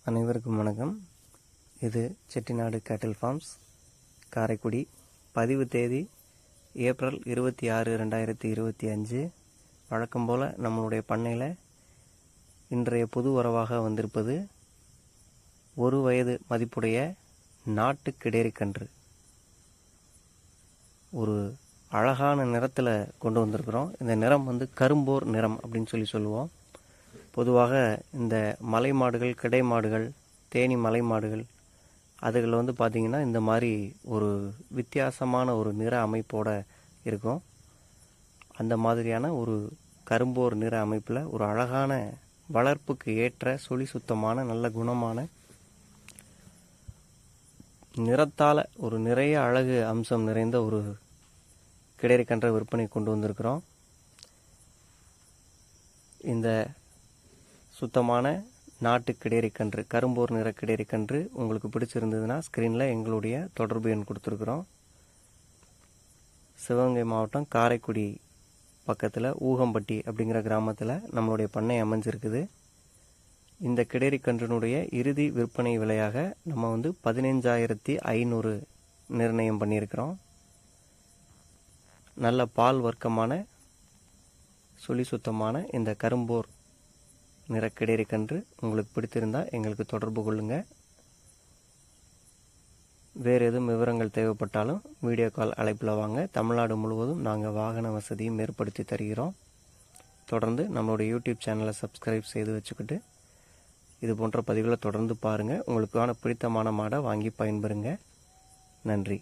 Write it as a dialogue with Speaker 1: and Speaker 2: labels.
Speaker 1: அனைவருக்கும் வணக்கம். இது செட்டிநாடு கேட்டில் ஃபார்ம்ஸ் காரைக்குடி. பதிவு தேதி ஏப்ரல் 26, 2025. வழக்கம் போல் நம்மளுடைய பண்ணையில் இன்றைய புது வரவாக வந்திருப்பது 1 வயது மதிப்புடைய நாட்டு கிடேரிக்கன்று. ஒரு அழகான நிறத்தில் கொண்டு வந்திருக்கிறோம். இந்த நிறம் கரும்போர் நிறம் அப்படின்னு சொல்லுவோம். பொதுவாக இந்த மலை மாடுகள், கிடை மாடுகள், தேனி மலை மாடுகள் அதுகளில் பார்த்திங்கன்னா இந்த மாதிரி ஒரு வித்தியாசமான ஒரு நிற அமைப்போடு இருக்கும். அந்த மாதிரியான ஒரு கரும்போர் நிற அமைப்பில் ஒரு அழகான வளர்ப்புக்கு ஏற்ற சுழி சுத்தமான நல்ல குணமான நிறத்தால் ஒரு நிறைய அழகு அம்சம் நிறைந்த ஒரு கிடேரிக்கன்றை விற்பனை கொண்டு வந்திருக்கிறோம். இந்த சுத்தமான நாட்டு கிடேரிக்கன்று, கரும்போர் நிற கிடேரிக்கன்று உங்களுக்கு பிடிச்சிருந்ததுன்னா ஸ்க்ரீனில் எங்களுடைய தொடர்பு எண் கொடுத்துருக்குறோம். சிவகங்கை மாவட்டம் காரைக்குடி பக்கத்தில் ஊகம்பட்டி அப்படிங்கிற கிராமத்தில் நம்மளுடைய பண்ணை அமைஞ்சிருக்குது. இந்த கிடேரிக்கன்றினுடைய இறுதி விற்பனை விலையாக நம்ம 15,500 நிர்ணயம் பண்ணியிருக்கிறோம். நல்ல பால் வர்க்கமான சுழி சுத்தமான இந்த கரும்போர் நிற கிடேரிக்கன்று உங்களுக்கு பிடித்திருந்தால் எங்களுக்கு தொடர்பு கொள்ளுங்கள். வேறு எதுவும் விவரங்கள் தேவைப்பட்டாலும் வீடியோ கால் அழைப்பில் வாங்க. தமிழ்நாடு முழுவதும் நாங்கள் வாகன வசதியும் ஏற்படுத்தி தருகிறோம். தொடர்ந்து நம்மளுடைய யூடியூப் சேனலை சப்ஸ்கிரைப் செய்து வச்சுக்கிட்டு இது போன்ற பதிவுகளை தொடர்ந்து பாருங்கள். உங்களுக்கான பிடித்தமான மாடை வாங்கி பயன்பெறுங்க. நன்றி.